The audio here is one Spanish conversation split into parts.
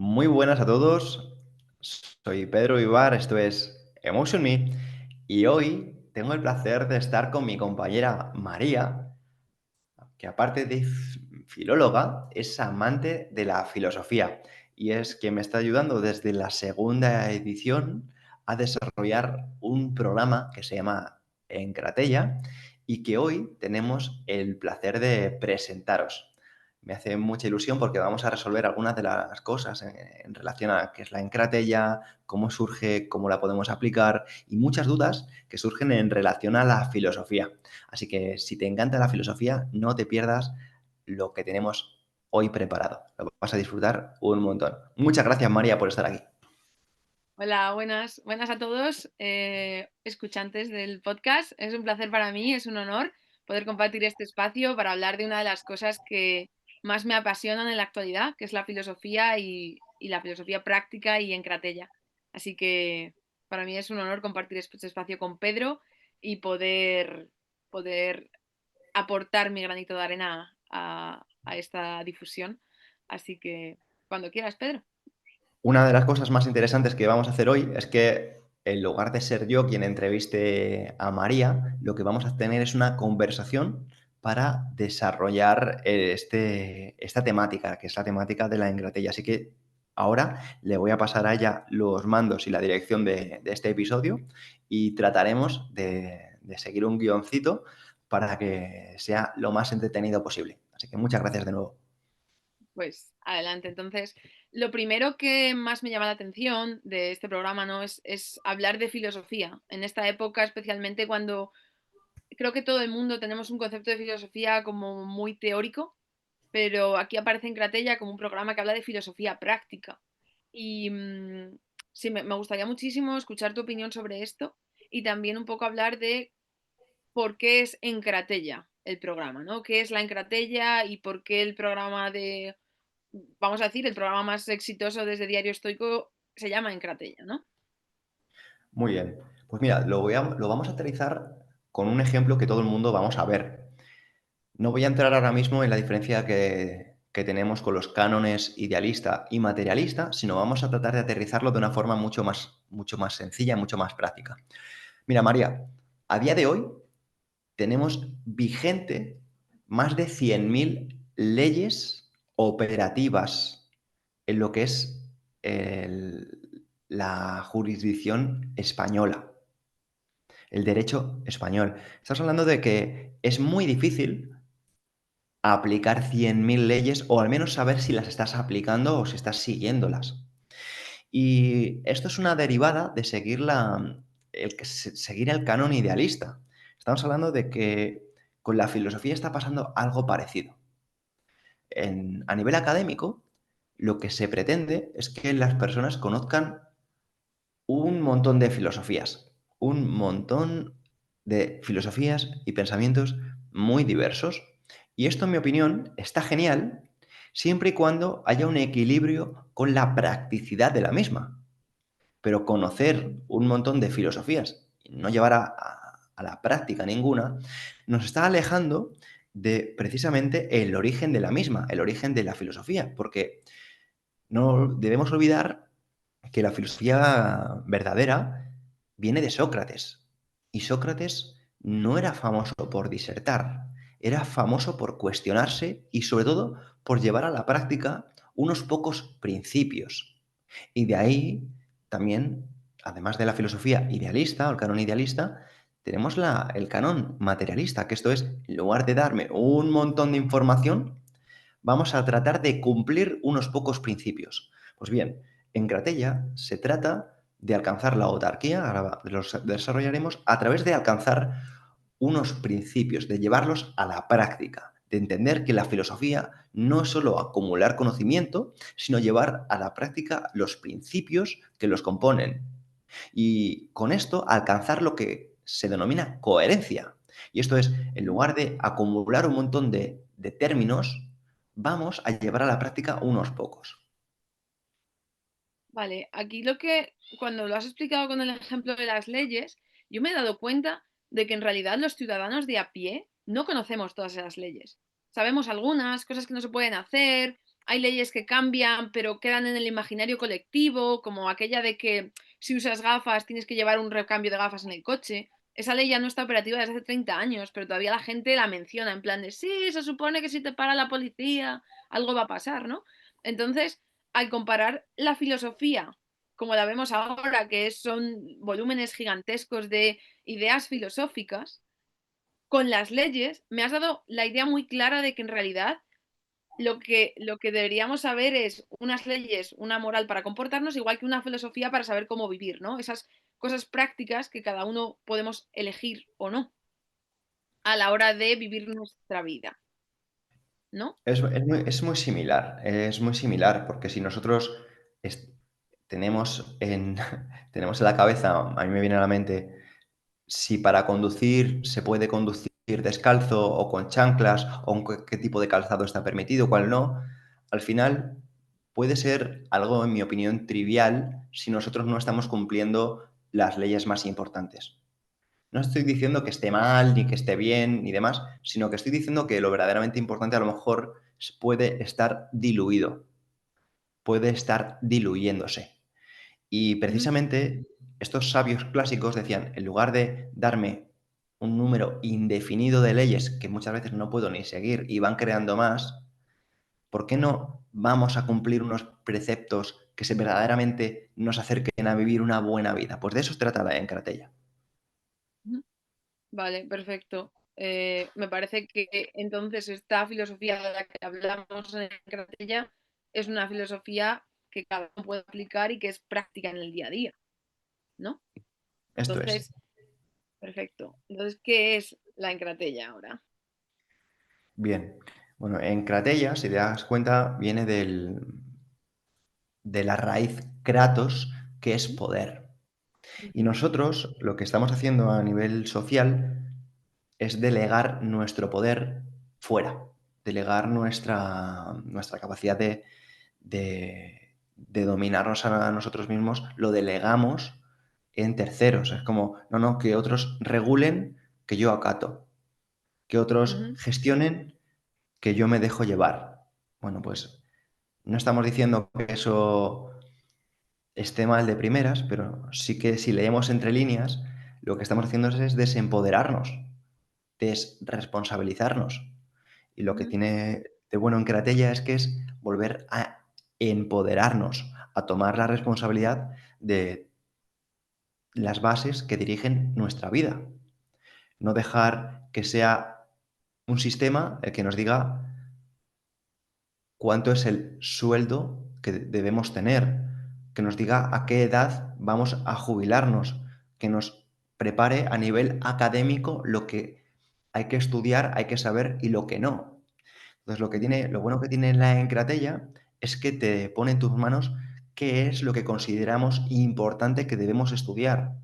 Muy buenas a todos, soy Pedro Ibar, esto es Emotion Me y hoy tengo el placer de estar con mi compañera María, que aparte de filóloga, es amante de la filosofía y es quien me está ayudando desde la segunda edición a desarrollar un programa que se llama Encratella y que hoy tenemos el placer de presentaros. Me hace mucha ilusión porque vamos a resolver algunas de las cosas en relación a qué es la encratella, cómo surge, cómo la podemos aplicar y muchas dudas que surgen en relación a la filosofía. Así que si te encanta la filosofía, no te pierdas lo que tenemos hoy preparado. Lo vas a disfrutar un montón. Muchas gracias, María, por estar aquí. Hola, buenas a todos, escuchantes del podcast. Es un placer para mí, es un honor poder compartir este espacio para hablar de una de las cosas que más me apasionan en la actualidad, que es la filosofía y la filosofía práctica y en Cratella. Así que para mí es un honor compartir este espacio con Pedro y poder aportar mi granito de arena a esta difusión. Así que cuando quieras, Pedro. Una de las cosas más interesantes que vamos a hacer hoy es que en lugar de ser yo quien entreviste a María, lo que vamos a tener es una conversación para desarrollar esta temática, que es la temática de la engratella. Así que ahora le voy a pasar a ella los mandos y la dirección de este episodio y trataremos de seguir un guioncito para que sea lo más entretenido posible. Así que muchas gracias de nuevo. Pues adelante. Entonces, lo primero que más me llama la atención de este programa, ¿no? Es hablar de filosofía. En esta época, especialmente cuando creo que todo el mundo tenemos un concepto de filosofía como muy teórico, pero aquí aparece en Cratella como un programa que habla de filosofía práctica. Y sí, me gustaría muchísimo escuchar tu opinión sobre esto y también un poco hablar de por qué es Encratella el programa, ¿no? ¿Qué es la Encratella y por qué el programa de, vamos a decir, el programa más exitoso desde Diario Estoico se llama Encratella, ¿no? Muy bien. Pues mira, lo vamos a aterrizar con un ejemplo que todo el mundo vamos a ver. No voy a entrar ahora mismo en la diferencia que tenemos con los cánones idealista y materialista, sino vamos a tratar de aterrizarlo de una forma mucho más sencilla, mucho más práctica. Mira, María, a día de hoy tenemos vigente más de 100.000 leyes operativas en lo que es la jurisdicción española, el derecho español. Estamos hablando de que es muy difícil aplicar 100.000 leyes o al menos saber si las estás aplicando o si estás siguiéndolas. Y esto es una derivada de seguir el canon idealista. Estamos hablando de que con la filosofía está pasando algo parecido. A nivel académico, lo que se pretende es que las personas conozcan un montón de filosofías, un montón de filosofías y pensamientos muy diversos. Y esto, en mi opinión, está genial siempre y cuando haya un equilibrio con la practicidad de la misma. Pero conocer un montón de filosofías y no llevar a la práctica ninguna, nos está alejando de precisamente el origen de la misma, el origen de la filosofía, porque no debemos olvidar que la filosofía verdadera viene de Sócrates. Y Sócrates no era famoso por disertar, era famoso por cuestionarse y sobre todo por llevar a la práctica unos pocos principios. Y de ahí también, además de la filosofía idealista o el canon idealista, tenemos el canon materialista, que esto es, en lugar de darme un montón de información, vamos a tratar de cumplir unos pocos principios. Pues bien, en Gratella se trata de alcanzar la autarquía, ahora los desarrollaremos, a través de alcanzar unos principios, de llevarlos a la práctica, de entender que la filosofía no es solo acumular conocimiento, sino llevar a la práctica los principios que los componen. Y con esto alcanzar lo que se denomina coherencia. Y esto es, en lugar de acumular un montón de términos, vamos a llevar a la práctica unos pocos. Vale, aquí lo que, cuando lo has explicado con el ejemplo de las leyes, yo me he dado cuenta de que en realidad los ciudadanos de a pie no conocemos todas esas leyes. Sabemos algunas, cosas que no se pueden hacer, hay leyes que cambian, pero quedan en el imaginario colectivo, como aquella de que si usas gafas tienes que llevar un recambio de gafas en el coche. Esa ley ya no está operativa desde hace 30 años, pero todavía la gente la menciona en plan de, sí, se supone que si te para la policía, algo va a pasar, ¿no? Entonces, al comparar la filosofía como la vemos ahora, que son volúmenes gigantescos de ideas filosóficas, con las leyes, me has dado la idea muy clara de que en realidad lo que deberíamos saber es unas leyes, una moral para comportarnos, igual que una filosofía para saber cómo vivir, ¿no? Esas cosas prácticas que cada uno podemos elegir o no a la hora de vivir nuestra vida, ¿no? Es muy similar, porque si nosotros es- tenemos tenemos en la cabeza, a mí me viene a la mente, si para conducir se puede conducir descalzo o con chanclas, o qué tipo de calzado está permitido, cuál no, al final puede ser algo, en mi opinión, trivial si nosotros no estamos cumpliendo las leyes más importantes. No estoy diciendo que esté mal, ni que esté bien, ni demás, sino que estoy diciendo que lo verdaderamente importante a lo mejor puede estar diluido, puede estar diluyéndose. Y Ujú, precisamente estos sabios clásicos decían, en lugar de darme un número indefinido de leyes que muchas veces no puedo ni seguir y van creando más, ¿por qué no vamos a cumplir unos preceptos que verdaderamente nos acerquen a vivir una buena vida? Pues de eso se trata la encratella. ujú. Vale, perfecto. Me parece que entonces esta filosofía de la que hablamos en Cratella es una filosofía que cada uno puede aplicar y que es práctica en el día a día, ¿no? Esto es. Entonces, perfecto. Entonces, ¿qué es la encratella ahora? Bien. Bueno, encratella, si te das cuenta, viene de la raíz kratos, que es poder. Y Ujú, nosotros lo que estamos haciendo a nivel social es delegar nuestro poder fuera, delegar nuestra capacidad de dominarnos a nosotros mismos, lo delegamos en terceros. Es como, no, no, que otros regulen, que yo acato, que otros ujú, gestionen, que yo me dejo llevar. Bueno, pues no estamos diciendo que eso esté mal de primeras, pero sí que si leemos entre líneas, lo que estamos haciendo es desempoderarnos, desresponsabilizarnos. Y lo que ujú, tiene de bueno en Cratella es que es volver a empoderarnos, a tomar la responsabilidad de las bases que dirigen nuestra vida. No dejar que sea un sistema el que nos diga cuánto es el sueldo que debemos tener, que nos diga a qué edad vamos a jubilarnos, que nos prepare a nivel académico lo que hay que estudiar, hay que saber y lo que no. Entonces, ujú, lo bueno que tiene la Encratella es que te pone en tus manos qué es lo que consideramos importante que debemos estudiar.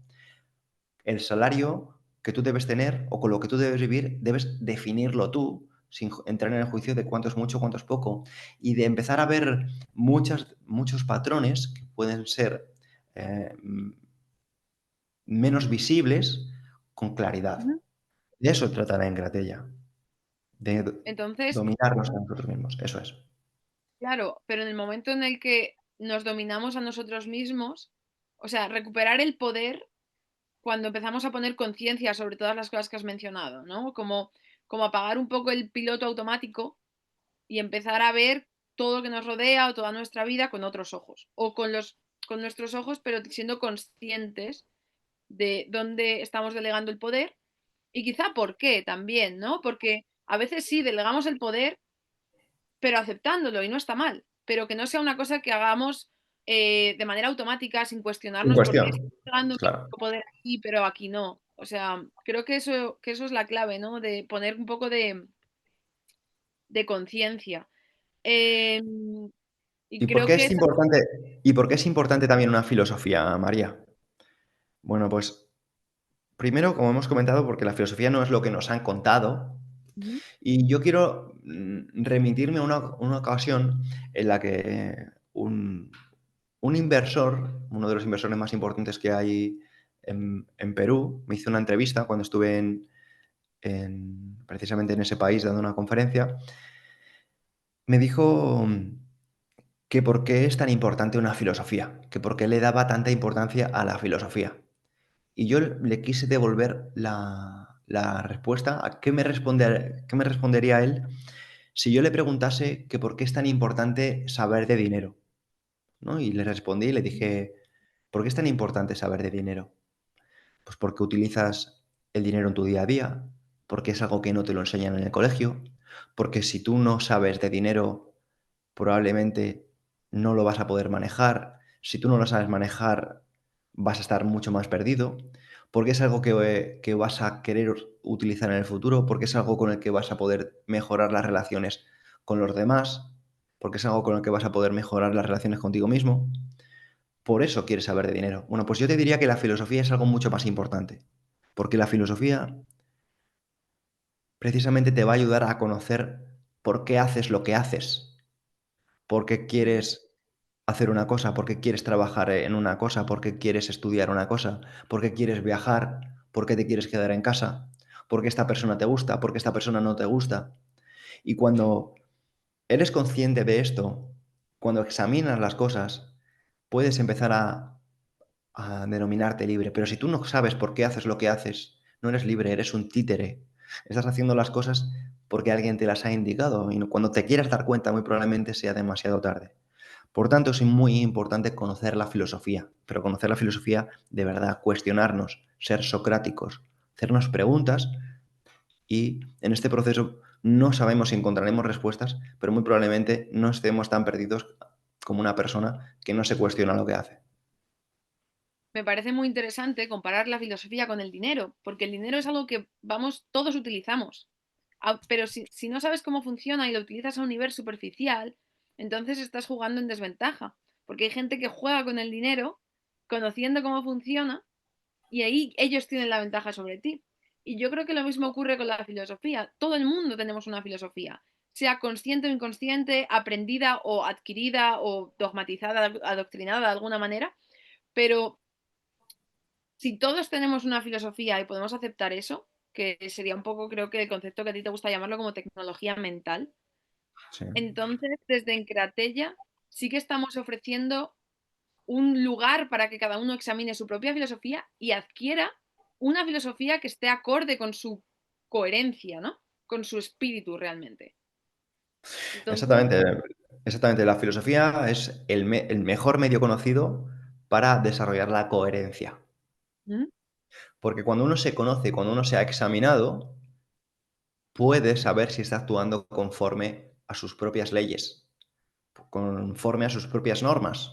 El salario que tú debes tener o con lo que tú debes vivir, debes definirlo tú, sin entrar en el juicio de cuánto es mucho, cuánto es poco, y de empezar a ver muchos patrones que pueden ser menos visibles con claridad. ujú. De eso trata la Engratella, de Entonces, dominarnos a nosotros mismos. Eso es. claro, pero en el momento en el que nos dominamos a nosotros mismos, o sea, recuperar el poder cuando empezamos a poner conciencia sobre todas las cosas que has mencionado, ¿no? Como apagar un poco el piloto automático y empezar a ver todo lo que nos rodea o toda nuestra vida con otros ojos. O con nuestros ojos, pero siendo conscientes de dónde estamos delegando el poder y quizá por qué también, ¿no? Porque a veces sí delegamos el poder, pero aceptándolo y no está mal, pero que no sea una cosa que hagamos de manera automática sin Sin cuestionarnos por qué estoy cuestión. delegando mi Claro. poder aquí, pero aquí no. O sea, creo que eso es la clave, ¿no? De poner un poco de conciencia. Y ¿Y por creo qué que es importante, y por qué es importante también una filosofía, María? Bueno, pues primero, como hemos comentado, porque la filosofía no es lo que nos han contado. ujú, Y yo quiero remitirme a una ocasión en la que un inversor, uno de los inversores más importantes que hay en Perú, me hizo una entrevista cuando estuve precisamente en ese país dando una conferencia. Me dijo, que por qué es tan importante una filosofía, que por qué le daba tanta importancia a la filosofía. Y yo le quise devolver la respuesta a qué me respondería él si yo le preguntase que por qué es tan importante saber de dinero, ¿no? Y le respondí y le dije, ¿por qué es tan importante saber de dinero? Pues porque utilizas el dinero en tu día a día, porque es algo que no te lo enseñan en el colegio, porque si tú no sabes de dinero, probablemente no lo vas a poder manejar. Si tú no lo sabes manejar, vas a estar mucho más perdido, porque es algo que vas a querer utilizar en el futuro, porque es algo con el que vas a poder mejorar las relaciones con los demás, porque es algo con el que vas a poder mejorar las relaciones contigo mismo. Por eso quieres saber de dinero. Bueno, pues yo te diría que la filosofía es algo mucho más importante, porque la filosofía precisamente te va a ayudar a conocer por qué haces lo que haces, por qué Mm. quieres hacer una cosa, por qué quieres trabajar en una cosa, por qué quieres estudiar una cosa, por qué quieres viajar, por qué te quieres quedar en casa, por qué esta persona te gusta, por qué esta persona no te gusta. Y cuando eres consciente de esto, cuando examinas las cosas, puedes empezar a denominarte libre. Pero si tú no sabes por qué haces lo que haces, no eres libre, eres un títere. Estás haciendo las cosas porque alguien te las ha indicado y cuando te quieras dar cuenta muy probablemente sea demasiado tarde. Por tanto, es muy importante conocer la filosofía, pero conocer la filosofía de verdad, cuestionarnos, ser socráticos, hacernos preguntas y en este proceso no sabemos si encontraremos respuestas, pero muy probablemente no estemos tan perdidos como una persona que no se cuestiona lo que hace. Me parece muy interesante comparar la filosofía con el dinero, porque el dinero es algo que, vamos, todos utilizamos. Pero si no sabes cómo funciona y lo utilizas a un nivel superficial, entonces estás jugando en desventaja, porque hay gente que juega con el dinero conociendo cómo funciona y ahí ellos tienen la ventaja sobre ti. Y yo creo que lo mismo ocurre con la filosofía. Todo el mundo tenemos una filosofía, sea consciente o inconsciente, aprendida o adquirida o dogmatizada, adoctrinada de alguna manera, pero si todos tenemos una filosofía y podemos aceptar eso, que sería un poco, creo que el concepto que a ti te gusta llamarlo como tecnología mental, Sí. entonces desde Encratella sí que estamos ofreciendo un lugar para que cada uno examine su propia filosofía y adquiera una filosofía que esté acorde con su coherencia, ¿no? Con su espíritu realmente. Entonces, Exactamente, exactamente. La filosofía es el mejor medio conocido para desarrollar la coherencia. ¿mm? Porque cuando uno se conoce, cuando uno se ha examinado, puede saber si está actuando conforme a sus propias leyes, conforme a sus propias normas.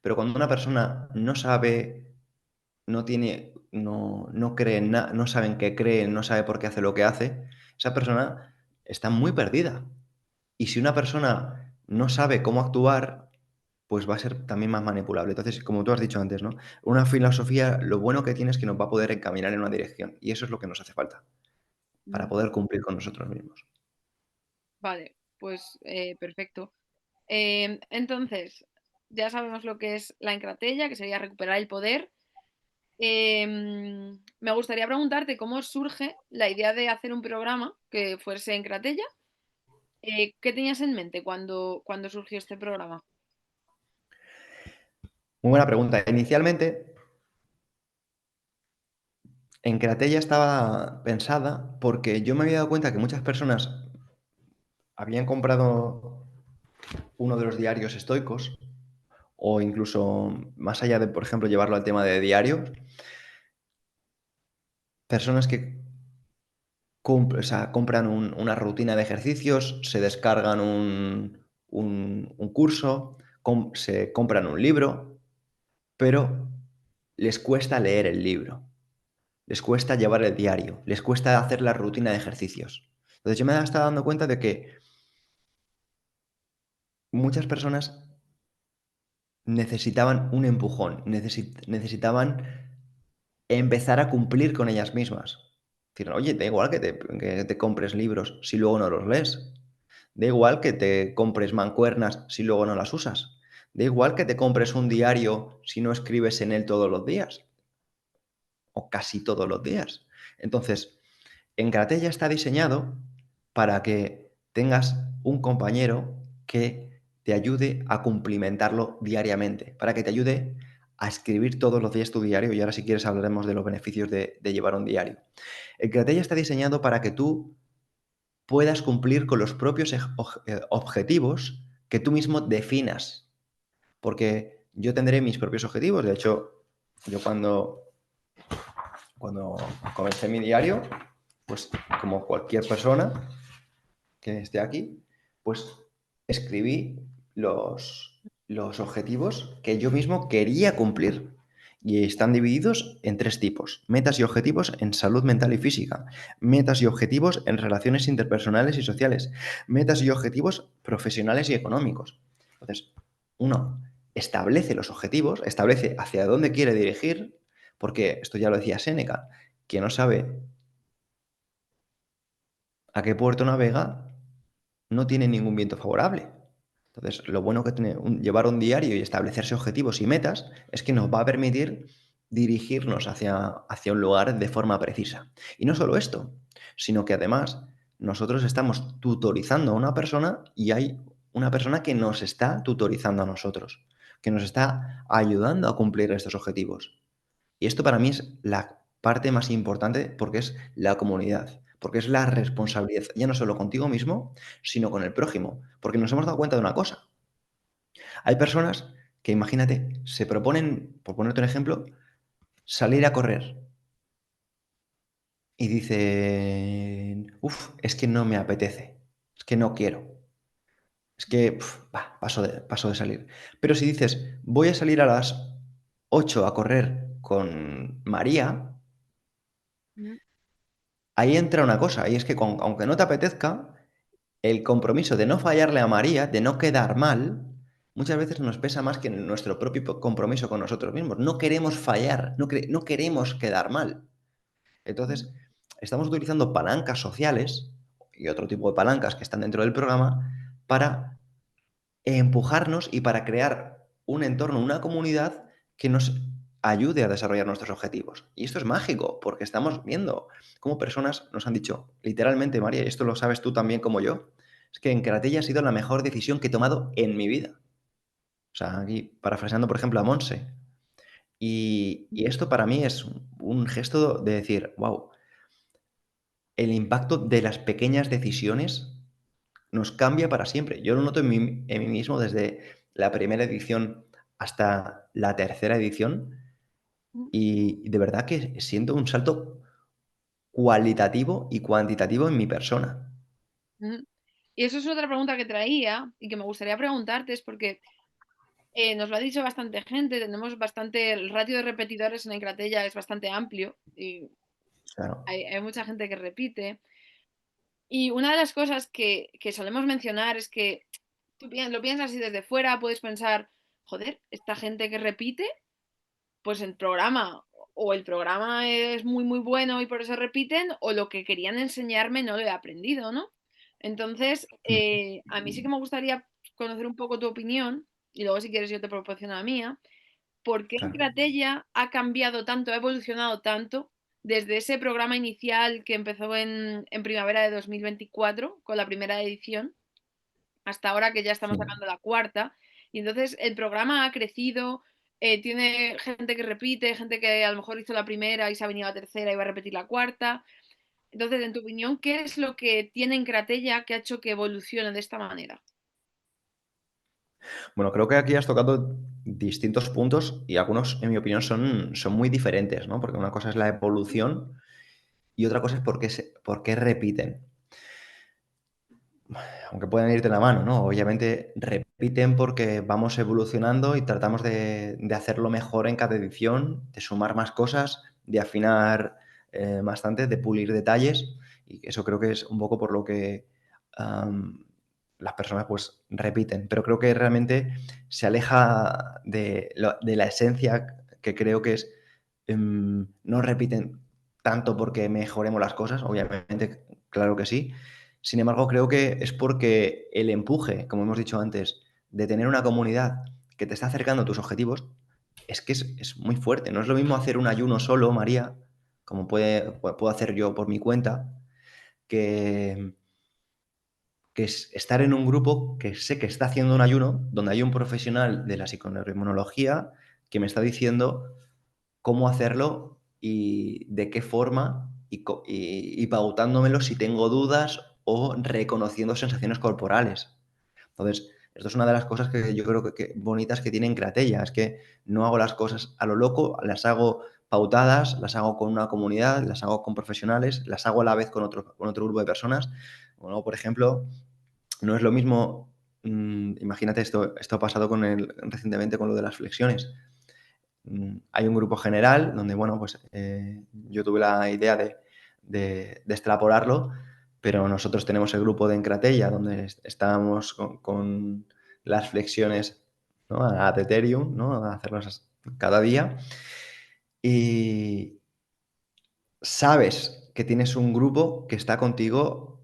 Pero cuando una persona no sabe, no tiene, no cree en nada, no sabe en qué cree, no sabe por qué hace lo que hace, esa persona está muy perdida. Y si una persona no sabe cómo actuar, pues va a ser también más manipulable. Entonces, como tú has dicho antes, ¿no? Una filosofía, lo bueno que tiene es que nos va a poder encaminar en una dirección. Y eso es lo que nos hace falta para Mm. poder cumplir con nosotros mismos. Vale, pues perfecto. Entonces, ya sabemos lo que es la encratella, que sería recuperar el poder. Me gustaría preguntarte cómo surge la idea de hacer un programa que fuese en Cratella. ¿Qué tenías en mente cuando surgió este programa? Muy buena pregunta. Inicialmente, en Cratella estaba pensada porque yo me había dado cuenta que muchas personas habían comprado uno de los diarios estoicos o incluso más allá de, por ejemplo, llevarlo al tema de diarios, personas que o sea, compran una rutina de ejercicios, se descargan un curso, se compran un libro, pero les cuesta leer el libro, les cuesta llevar el diario, les cuesta hacer la rutina de ejercicios. Entonces yo me estaba dando cuenta de que muchas personas necesitaban un empujón, necesitaban empezar a cumplir con ellas mismas. Decir, oye, da igual que te compres libros si luego no los lees. Da igual que te compres mancuernas si luego no las usas. Da igual que te compres un diario si no escribes en él todos los días o casi todos los días. Entonces, Encratella está diseñado para que tengas un compañero que te ayude a cumplimentarlo diariamente, para que te ayude a escribir todos los días tu diario. Y ahora, si quieres, hablaremos de los beneficios de llevar un diario. El Cratella está diseñado para que tú puedas cumplir con los propios objetivos que tú mismo definas. Porque yo tendré mis propios objetivos. De hecho, yo cuando comencé mi diario, pues como cualquier persona que esté aquí, pues escribí los objetivos que yo mismo quería cumplir. Y están divididos en 3 tipos: metas y objetivos en salud mental y física, metas y objetivos en relaciones interpersonales y sociales, metas y objetivos profesionales y económicos. Entonces, uno establece los objetivos, establece hacia dónde quiere dirigir, porque esto ya lo decía Séneca: quien no sabe a qué puerto navega, no tiene ningún viento favorable. Entonces, lo bueno que tiene llevar un diario y establecerse objetivos y metas es que nos va a permitir dirigirnos hacia un lugar de forma precisa. Y no solo esto, sino que además nosotros estamos tutorizando a una persona y hay una persona que nos está tutorizando a nosotros, que nos está ayudando a cumplir estos objetivos. Y esto para mí es la parte más importante, porque es la comunidad, porque es la responsabilidad, ya no solo contigo mismo, sino con el prójimo. Porque nos hemos dado cuenta de una cosa: hay personas que, imagínate, se proponen, por ponerte un ejemplo, salir a correr y dicen, uff, es que no me apetece, es que no quiero, es que paso de salir. Pero si dices, voy a salir a las 8 a correr con María, Mm, ahí entra una cosa, y es que aunque no te apetezca, el compromiso de no fallarle a María, de no quedar mal, muchas veces nos pesa más que nuestro propio compromiso con nosotros mismos. No queremos fallar, no queremos quedar mal. mm, Entonces, estamos utilizando palancas sociales y otro tipo de palancas que están dentro del programa para empujarnos y para crear un entorno, una comunidad que nos ayude a desarrollar nuestros objetivos. Y esto es mágico, porque estamos viendo cómo personas nos han dicho, literalmente, María, y esto lo sabes tú también como yo, es que en Karatella ha sido la mejor decisión que he tomado en mi vida. O sea, aquí parafraseando, por ejemplo, a Monse. Y esto para mí es un gesto de decir, wow, el impacto de las pequeñas decisiones nos cambia para siempre. Yo lo noto en mí mismo desde la primera edición hasta la tercera edición, mm, y de verdad que siento un salto cualitativo y cuantitativo en mi persona. mm. Y eso es otra pregunta que traía y que me gustaría preguntarte, es porque nos lo ha dicho bastante gente, tenemos bastante, el ratio de repetidores en Encratella es bastante amplio y Claro. hay mucha gente que repite. Y una de las cosas que solemos mencionar es que lo piensas así desde fuera, puedes pensar, joder, esta gente que repite, pues el programa o el programa es muy muy bueno y por eso repiten, o lo que querían enseñarme no lo he aprendido, ¿no? Entonces, Mm, a mí sí que me gustaría conocer un poco tu opinión, y luego si quieres yo te proporciono la mía. ¿Por qué claro. Encratella ha cambiado tanto, ha evolucionado tanto desde ese programa inicial que empezó en primavera de 2024 con la primera edición hasta ahora que ya estamos Mm. sacando la cuarta? Y entonces el programa ha crecido, tiene gente que repite, gente que a lo mejor hizo la primera y se ha venido a la tercera y va a repetir la cuarta. Entonces, en tu opinión, ¿qué es lo que tiene Encratella que ha hecho que evolucione de esta manera? Bueno, creo que aquí has tocado distintos puntos y algunos, en mi opinión, son muy diferentes, ¿no? Porque una cosa es la evolución y otra cosa es por qué repiten. Aunque pueden ir de la mano, ¿no? Obviamente repiten porque vamos evolucionando y tratamos de hacerlo mejor en cada edición, de sumar más cosas, de afinar bastante, de pulir detalles, y eso creo que es un poco por lo que am, las personas pues repiten. Pero creo que realmente se aleja de la esencia, que creo que es, no repiten tanto porque mejoremos las cosas, obviamente, claro que sí. Sin embargo, creo que es porque el empuje, como hemos dicho antes, de tener una comunidad que te está acercando a tus objetivos, es que es muy fuerte. No es lo mismo hacer un ayuno solo, María, como puedo hacer yo por mi cuenta, que, que es estar en un grupo que sé que está haciendo un ayuno, donde hay un profesional de la psiconeuroinmunología que me está diciendo cómo hacerlo y de qué forma y pautándomelo si tengo dudas o reconociendo sensaciones corporales. Entonces, esto es una de las cosas que yo creo que bonitas que tiene Cratella, es que no hago las cosas a lo loco, las hago pautadas, las hago con una comunidad, las hago con profesionales, las hago a la vez con otro grupo de personas. Bueno, por ejemplo, no es lo mismo, imagínate esto ha pasado recientemente con lo de las flexiones. Hay un grupo general donde, bueno, pues yo tuve la idea de extrapolarlo, pero nosotros tenemos el grupo de Encratella donde estábamos con las flexiones, ¿no? Ad Ethereum, ¿no? A hacerlas cada día. Y sabes que tienes un grupo que está contigo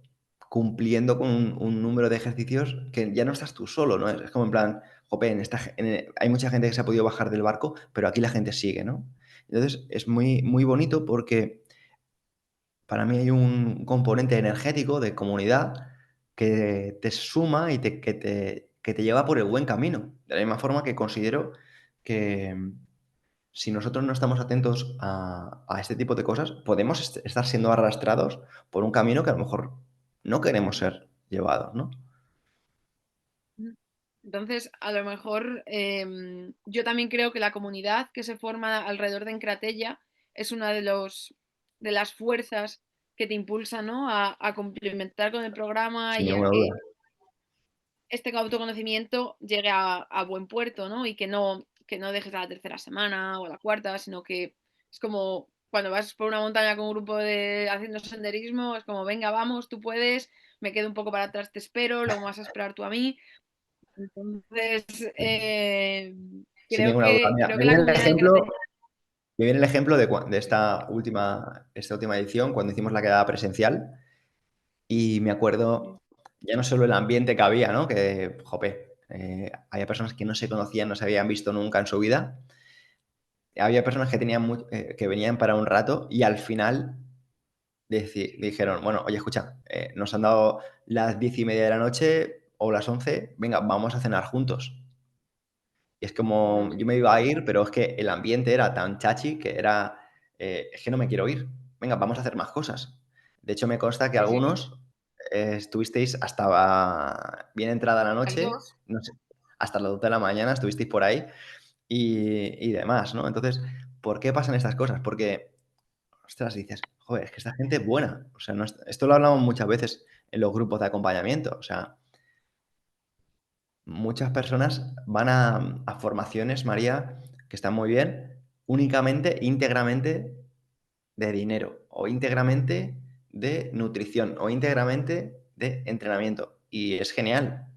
cumpliendo con un número de ejercicios que ya no estás tú solo, ¿no? Es como en plan, jope, hay mucha gente que se ha podido bajar del barco, pero aquí la gente sigue, ¿no? Entonces es muy, muy bonito porque para mí hay un componente energético de comunidad que te suma y que te lleva por el buen camino. De la misma forma que considero que si nosotros no estamos atentos a este tipo de cosas, podemos estar siendo arrastrados por un camino que a lo mejor no queremos ser llevados, ¿no? Entonces, a lo mejor yo también creo que la comunidad que se forma alrededor de Encratella es una de las fuerzas que te impulsa, ¿no? A complementar con el programa Sin y a ninguna que duda. este autoconocimiento llegue a buen puerto, ¿no? Y que no dejes a la tercera semana o a la cuarta, sino que es como cuando vas por una montaña con un grupo de haciendo senderismo, es como, venga, vamos, tú puedes, me quedo un poco para atrás, te espero, luego me vas a esperar tú a mí. Entonces, Sin ninguna duda. Mira, creo que la comunidad de Encratenia, me viene el ejemplo de esta última edición, cuando hicimos la quedada presencial, y me acuerdo ya no solo el ambiente que había, ¿no? Que, jope, había personas que no se conocían, no se habían visto nunca en su vida. Había personas que que venían para un rato y al final dijeron, bueno, oye, escucha, nos han dado las 10:30 de la noche o las 11, venga, vamos a cenar juntos. Y es como, yo sí, me iba a ir, pero es que el ambiente era tan chachi que era, es que no me quiero ir. Venga, vamos a hacer más cosas. De hecho, me consta que sí, sí, algunos estuvisteis hasta bien entrada la las noche, dos. no sé, hasta las 2 de la mañana estuvisteis por ahí y demás, ¿no? Entonces, ¿por qué pasan estas cosas? Porque, ostras, dices, joder, es que esta gente es buena. O sea, esto lo hablamos muchas veces en los grupos de acompañamiento. O sea, muchas personas van a formaciones, María, que están muy bien, únicamente, íntegramente de dinero, o íntegramente de nutrición, o íntegramente de entrenamiento. Y es genial,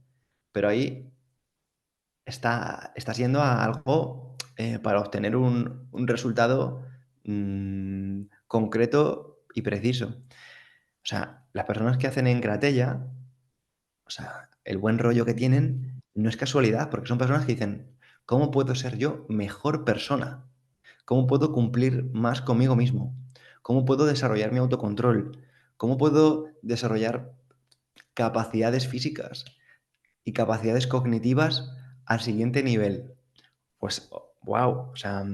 pero ahí está siendo algo para obtener un resultado concreto y preciso. O sea, las personas que hacen en Gratella, o sea, el buen rollo que tienen no es casualidad, porque son personas que dicen, ¿cómo puedo ser yo mejor persona? ¿Cómo puedo cumplir más conmigo mismo? ¿Cómo puedo desarrollar mi autocontrol? ¿Cómo puedo desarrollar capacidades físicas y capacidades cognitivas al siguiente nivel? Pues, wow, o sea,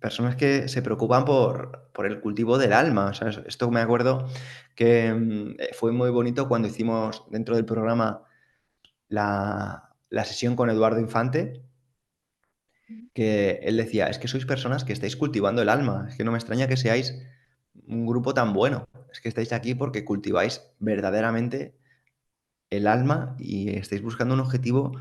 personas que se preocupan por el cultivo del alma. O sea, esto me acuerdo que fue muy bonito cuando hicimos dentro del programa la sesión con Eduardo Infante, que él decía, es que sois personas que estáis cultivando el alma, es que no me extraña que seáis un grupo tan bueno, es que estáis aquí porque cultiváis verdaderamente el alma y estáis buscando un objetivo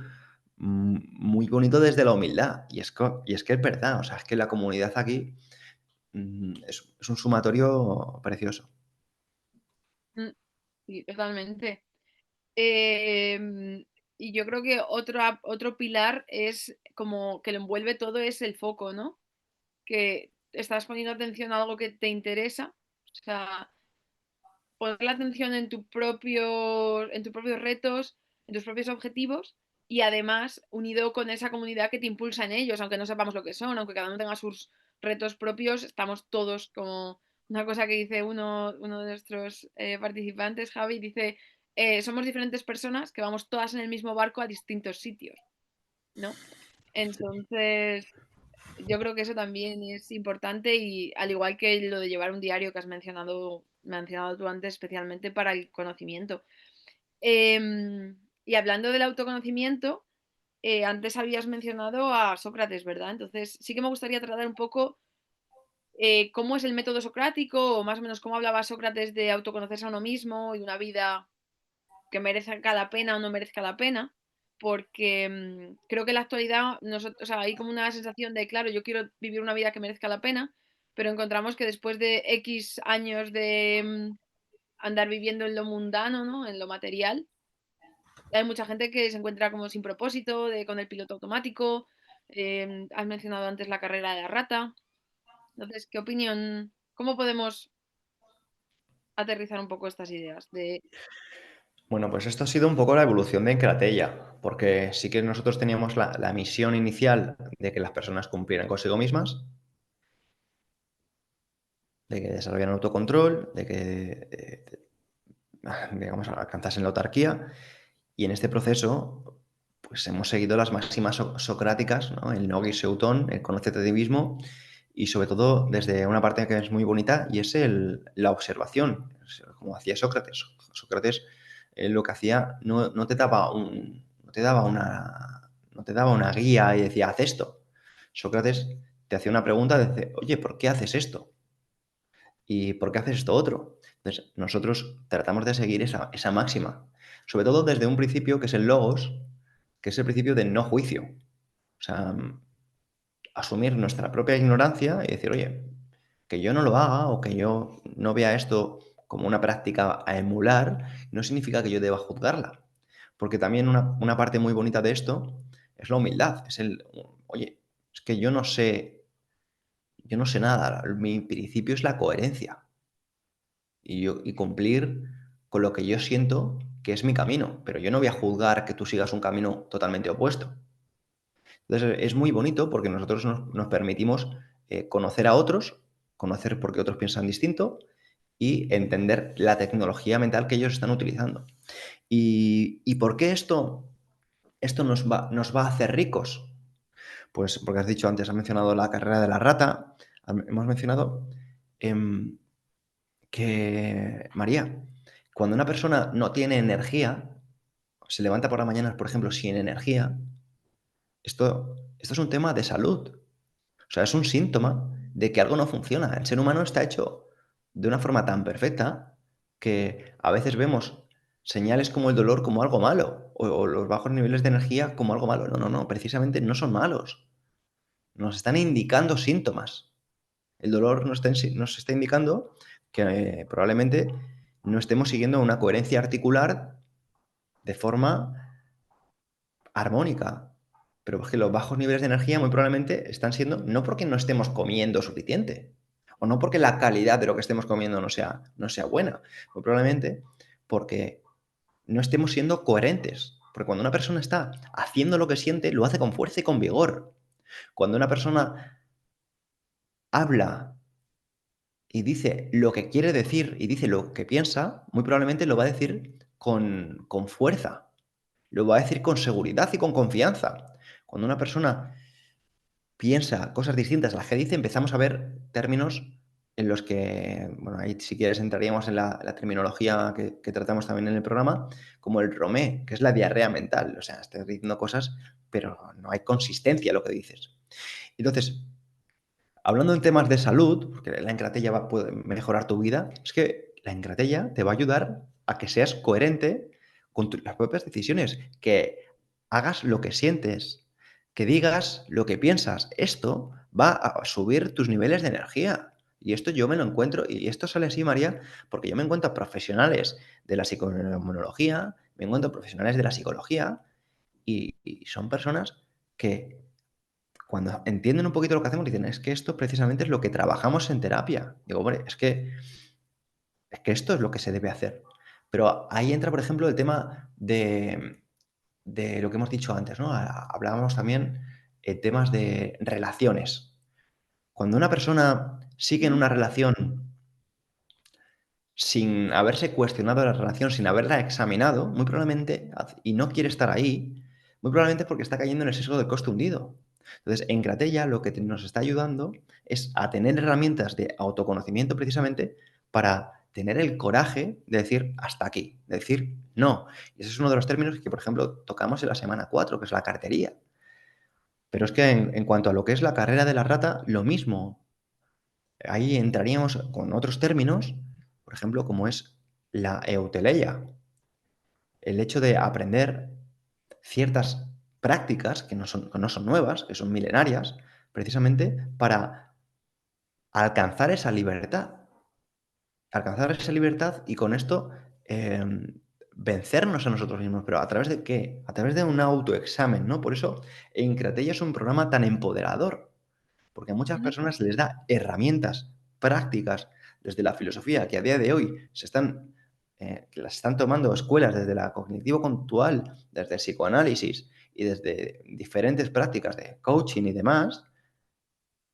muy bonito desde la humildad. Y es que es verdad, o sea, es que la comunidad aquí es un sumatorio precioso. Mm, sí, totalmente. Em, y yo creo que otro pilar es como que lo envuelve todo es el foco, ¿no? Que estás poniendo atención a algo que te interesa. O sea, poner la atención en tus propios retos, en tus propios objetivos y además unido con esa comunidad que te impulsa en ellos, aunque no sepamos lo que son, aunque cada uno tenga sus retos propios, estamos todos como una cosa que dice uno de nuestros participantes, Javi, dice, somos diferentes personas que vamos todas en el mismo barco a distintos sitios, ¿no? Entonces, yo creo que eso también es importante y al igual que lo de llevar un diario que has mencionado tú antes, especialmente para el conocimiento. Y hablando del autoconocimiento, antes habías mencionado a Sócrates, ¿verdad? Entonces, sí que me gustaría tratar un poco cómo es el método socrático o más o menos cómo hablaba Sócrates de autoconocerse a uno mismo y una vida que merezca la pena o no merezca la pena, porque creo que en la actualidad o sea, hay como una sensación de, claro, yo quiero vivir una vida que merezca la pena, pero encontramos que después de X años de andar viviendo en lo mundano, ¿no? En lo material, hay mucha gente que se encuentra como sin propósito, con el piloto automático. Has mencionado antes la carrera de la rata. Entonces, ¿qué opinión? ¿Cómo podemos aterrizar un poco estas ideas? Bueno, pues esto ha sido un poco la evolución de Encratella, porque sí que nosotros teníamos la misión inicial de que las personas cumplieran consigo mismas, de que desarrollaran autocontrol, de que, digamos, alcanzasen la autarquía. Y en este proceso, pues hemos seguido las máximas socráticas, ¿no? El no seutón, el conócete a ti mismo, y sobre todo desde una parte que es muy bonita, y es la observación, como hacía Sócrates. Sócrates lo que hacía no te daba no te daba una guía y decía, haz esto. Sócrates te hacía una pregunta, dice, oye, ¿por qué haces esto? ¿Y por qué haces esto otro? Entonces, nosotros tratamos de seguir esa máxima, sobre todo desde un principio que es el logos, que es el principio de no juicio. O sea, asumir nuestra propia ignorancia y decir, oye, que yo no lo haga o que yo no vea esto como una práctica a emular, no significa que yo deba juzgarla. Porque también una parte muy bonita de esto es la humildad. Es oye, es que yo no sé nada. Mi principio es la coherencia y cumplir con lo que yo siento que es mi camino. Pero yo no voy a juzgar que tú sigas un camino totalmente opuesto. Entonces es muy bonito porque nosotros nos permitimos conocer a otros, conocer por qué otros piensan distinto y entender la tecnología mental que ellos están utilizando. ¿Y por qué esto nos va a hacer ricos? Pues porque has dicho antes, has mencionado la carrera de la rata, hemos mencionado em, que, María, cuando una persona no tiene energía, se levanta por la mañana, por ejemplo, sin energía, esto es un tema de salud. O sea, es un síntoma de que algo no funciona. El ser humano está hecho de una forma tan perfecta que a veces vemos señales como el dolor como algo malo o los bajos niveles de energía como algo malo. No, no, no, precisamente no son malos. Nos están indicando síntomas. El dolor nos está indicando que probablemente no estemos siguiendo una coherencia articular de forma armónica. Pero es que los bajos niveles de energía muy probablemente están siendo no porque no estemos comiendo suficiente o no porque la calidad de lo que estemos comiendo no sea buena, muy probablemente porque no estemos siendo coherentes. Porque cuando una persona está haciendo lo que siente, lo hace con fuerza y con vigor. Cuando una persona habla y dice lo que quiere decir y dice lo que piensa, muy probablemente lo va a decir con fuerza, lo va a decir con seguridad y con confianza. Cuando una persona piensa cosas distintas a las que dice, empezamos a ver términos en los que, bueno, ahí si quieres entraríamos en la terminología que tratamos también en el programa, como el romé, que es la diarrea mental. O sea, estás diciendo cosas, pero no hay consistencia en lo que dices. Entonces, hablando en temas de salud, porque la encratella puede mejorar tu vida, es que la encratella te va a ayudar a que seas coherente con las propias decisiones, que hagas lo que sientes, que digas lo que piensas. Esto va a subir tus niveles de energía. Y esto yo me lo encuentro, y esto sale así, María, porque yo me encuentro profesionales de la psicomonología, me encuentro profesionales de la psicología, y son personas que cuando entienden un poquito lo que hacemos, dicen, es que esto precisamente es lo que trabajamos en terapia. Digo, hombre, es que esto es lo que se debe hacer. Pero ahí entra, por ejemplo, el tema de lo que hemos dicho antes, ¿no? Hablábamos también de temas de relaciones. Cuando una persona sigue en Ujú. una relación sin haberse cuestionado la relación, sin haberla examinado, muy probablemente, y no quiere estar ahí, muy probablemente porque está cayendo en el sesgo del coste hundido. Entonces, en Cratella lo que nos está ayudando es a tener herramientas de autoconocimiento precisamente para tener el coraje de decir hasta aquí, de decir no. Y ese es uno de los términos que, por ejemplo, tocamos en la semana 4, que es la cartería. Pero es que en cuanto a lo que es la carrera de la rata, lo mismo. Ahí entraríamos con otros términos, por ejemplo, como es la euteleia, el hecho de aprender ciertas prácticas que no son nuevas, que son milenarias, precisamente para alcanzar esa libertad. Alcanzar esa libertad y con esto vencernos a nosotros mismos. ¿Pero a través de qué? A través de un autoexamen, ¿no? Por eso Encratella es un programa tan empoderador, porque a muchas Ujú, personas les da herramientas prácticas desde la filosofía que a día de hoy que las están tomando escuelas desde la cognitivo-conductual, desde el psicoanálisis y desde diferentes prácticas de coaching y demás,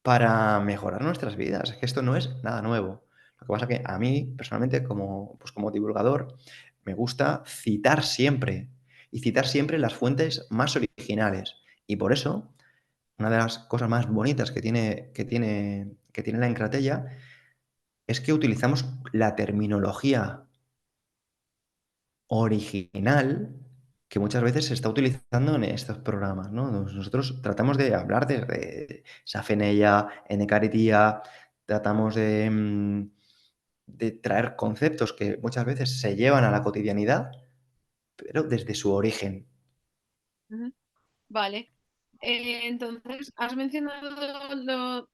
para mejorar nuestras vidas. Es que esto no es nada nuevo. Lo que pasa que a mí, personalmente, como divulgador, me gusta citar siempre, y citar siempre las fuentes más originales. Y por eso, una de las cosas más bonitas que tiene la Encratella es que utilizamos la terminología original que muchas veces se está utilizando en estos programas, ¿no? Nosotros tratamos de hablar de Safeneia, Enekaritia, tratamos de traer conceptos que muchas veces se llevan a la cotidianidad, pero desde su origen. ujú. Vale. Entonces, has mencionado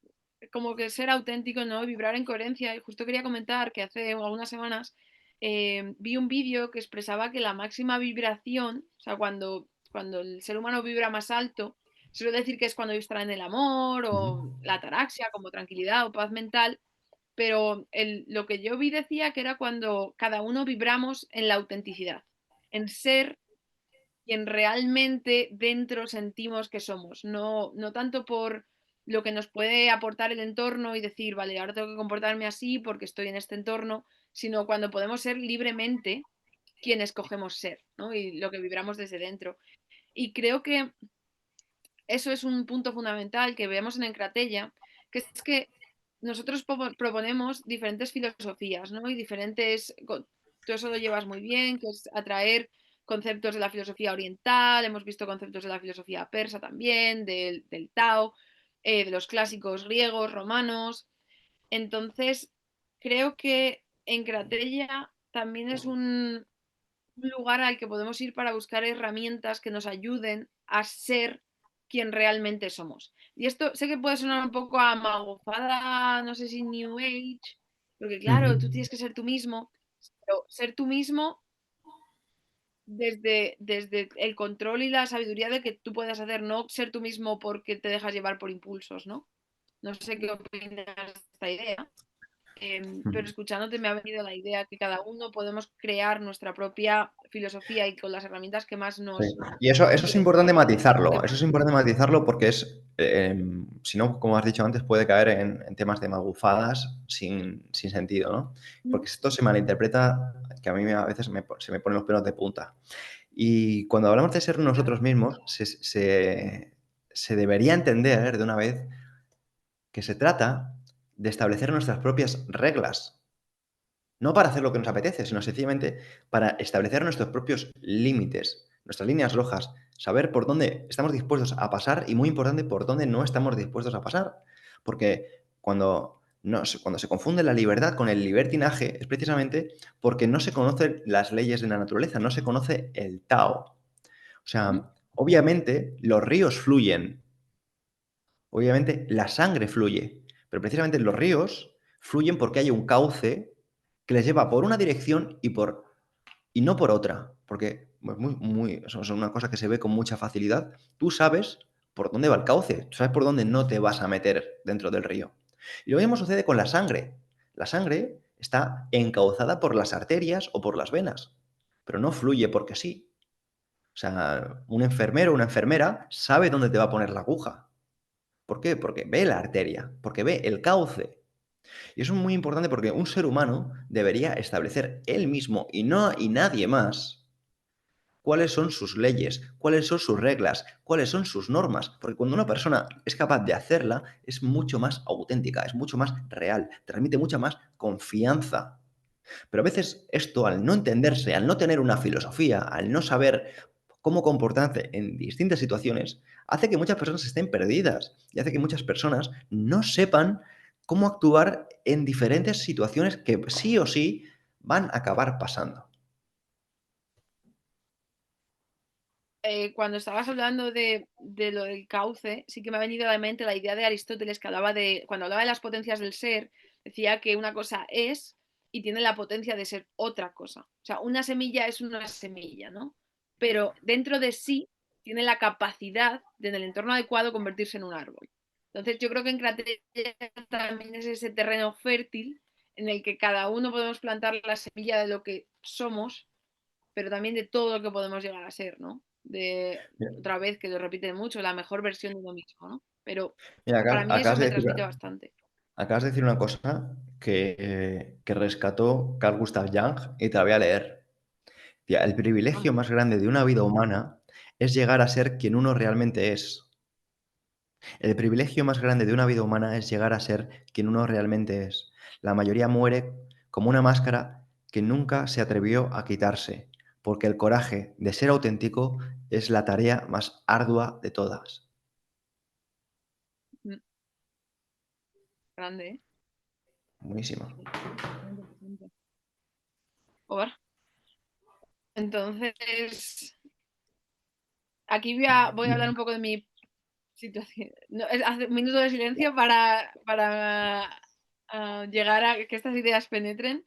como que ser auténtico, ¿no? Vibrar en coherencia. Y justo quería comentar que hace algunas semanas vi un vídeo que expresaba que la máxima vibración, o sea, cuando el ser humano vibra más alto, se suele decir que es cuando está en el amor Ujú, o la ataraxia, como tranquilidad o paz mental, pero lo que yo vi decía que era cuando cada uno vibramos en la autenticidad, en ser quien realmente dentro sentimos que somos, no tanto por lo que nos puede aportar el entorno y decir, vale, ahora tengo que comportarme así porque estoy en este entorno, sino cuando podemos ser libremente quien escogemos ser, ¿no? Y lo que vibramos desde dentro. Y creo que eso es un punto fundamental que vemos en Encratella, que es que nosotros proponemos diferentes filosofías, ¿no? Y diferentes, tú eso lo llevas muy bien, que es atraer conceptos de la filosofía oriental, hemos visto conceptos de la filosofía persa también, del Tao, de los clásicos griegos, romanos. Entonces, creo que Encratella también es un lugar al que podemos ir para buscar herramientas que nos ayuden a ser quien realmente somos. Y esto sé que puede sonar un poco a magofada, no sé si New Age, porque claro, tú ujú. tienes que ser tú mismo, pero ser tú mismo desde el control y la sabiduría de que tú puedas hacer, no ser tú mismo porque te dejas llevar por impulsos, ¿no? No sé qué opinas de esta idea. Pero escuchándote me ha venido la idea que cada uno podemos crear nuestra propia filosofía y con las herramientas que más Sí. nos Y eso es vibren. importante matizarlo. Porque, Eso es importante matizarlo porque si no, como has dicho antes, puede caer en temas de magufadas sin sentido, ¿no? Porque esto se malinterpreta, que a mí a veces se me ponen los pelos de punta. Y cuando hablamos de ser nosotros mismos, se debería entender de una vez que se trata de establecer nuestras propias reglas. No para hacer lo que nos apetece, sino sencillamente para establecer nuestros propios límites, nuestras líneas rojas, saber por dónde estamos dispuestos a pasar y, muy importante, por dónde no estamos dispuestos a pasar. Porque cuando se confunde la libertad con el libertinaje es precisamente porque no se conocen las leyes de la naturaleza, no se conoce el Tao. O sea, obviamente los ríos fluyen, obviamente la sangre fluye, pero precisamente los ríos fluyen porque hay un cauce que les lleva por una dirección y no por otra, porque pues eso es una cosa que se ve con mucha facilidad. Tú sabes por dónde va el cauce, tú sabes por dónde no te vas a meter dentro del río. Y lo mismo sucede con la sangre. La sangre está encauzada por las arterias o por las venas, pero no fluye porque sí. O sea, un enfermero o una enfermera sabe dónde te va a poner la aguja. ¿Por qué? Porque ve la arteria, porque ve el cauce. Y eso es muy importante porque un ser humano debería establecer él mismo y nadie más cuáles son sus leyes, cuáles son sus reglas, cuáles son sus normas, porque cuando una persona es capaz de hacerla, es mucho más auténtica, es mucho más real, transmite mucha más confianza. Pero a veces esto, al no entenderse, al no tener una filosofía, al no saber cómo comportarse en distintas situaciones, hace que muchas personas estén perdidas y hace que muchas personas no sepan cómo actuar en diferentes situaciones que sí o sí van a acabar pasando. Cuando estabas hablando de lo del cauce, sí que me ha venido a la mente la idea de Aristóteles que hablaba de, cuando hablaba de las potencias del ser, decía que una cosa es y tiene la potencia de ser otra cosa. O sea, una semilla es una semilla, ¿no? Pero dentro de sí tiene la capacidad de, en el entorno adecuado, convertirse en un árbol. Entonces, yo creo que en Cratera también es ese terreno fértil en el que cada uno podemos plantar la semilla de lo que somos, pero también de todo lo que podemos llegar a ser, ¿no? De otra vez que lo repiten mucho, la mejor versión de uno mismo, ¿no? Pero Mira, para mí eso me transmite bastante. acabas de decir una cosa que rescató Carl Gustav Jung y te la voy a leer. Tía, el privilegio Vamos. más grande de una vida humana es llegar a ser quien uno realmente es. El privilegio más grande de una vida humana es llegar a ser quien uno realmente es. La mayoría muere como una máscara que nunca se atrevió a quitarse, porque el coraje de ser auténtico es la tarea más ardua de todas. Mm, grande, ¿eh? Buenísima. Sí, bastante, bastante. Por. Entonces, aquí voy a hablar un poco de mi situación. No, hace un minuto de silencio para llegar a que estas ideas penetren,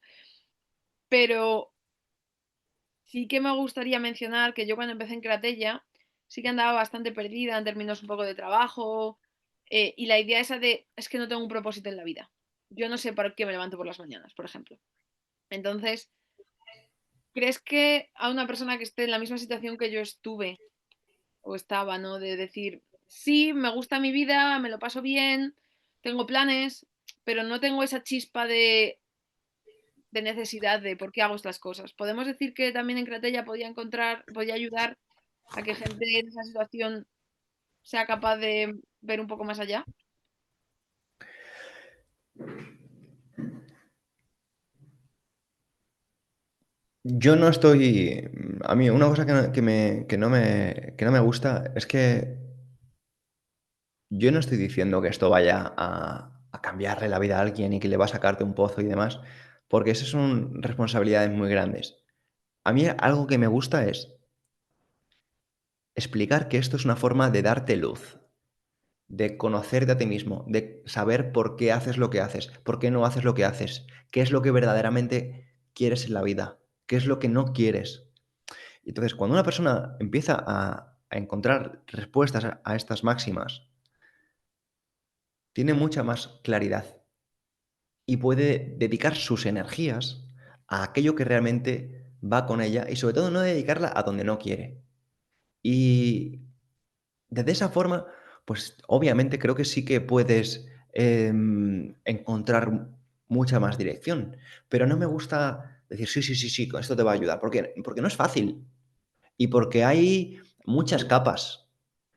pero sí que me gustaría mencionar que yo cuando empecé en Cratella sí que andaba bastante perdida en términos un poco de trabajo, y la idea esa de es que no tengo un propósito en la vida. Yo no sé por qué me levanto por las mañanas, por ejemplo. Entonces, ¿crees que a una persona que esté en la misma situación que yo estuve o estaba, ¿no? De decir, sí, me gusta mi vida, me lo paso bien, tengo planes, pero no tengo esa chispa de necesidad de por qué hago estas cosas. Podemos decir que también en Cratella podía ayudar a que gente en esa situación sea capaz de ver un poco más allá. Yo no estoy. A mí, una cosa que no me gusta es que yo no estoy diciendo que esto vaya a cambiarle la vida a alguien y que le va a sacarte un pozo y demás, porque esas son responsabilidades muy grandes. A mí algo que me gusta es explicar que esto es una forma de darte luz, de conocerte a ti mismo, de saber por qué haces lo que haces, por qué no haces lo que haces, qué es lo que verdaderamente quieres en la vida, qué es lo que no quieres. Entonces, cuando una persona empieza a encontrar respuestas a estas máximas, tiene mucha más claridad y puede dedicar sus energías a aquello que realmente va con ella y sobre todo no dedicarla a donde no quiere. Y de esa forma, pues obviamente creo que sí que puedes encontrar mucha más dirección, pero no me gusta decir, sí, sí, sí, sí, con esto te va a ayudar, porque no es fácil y porque hay muchas capas,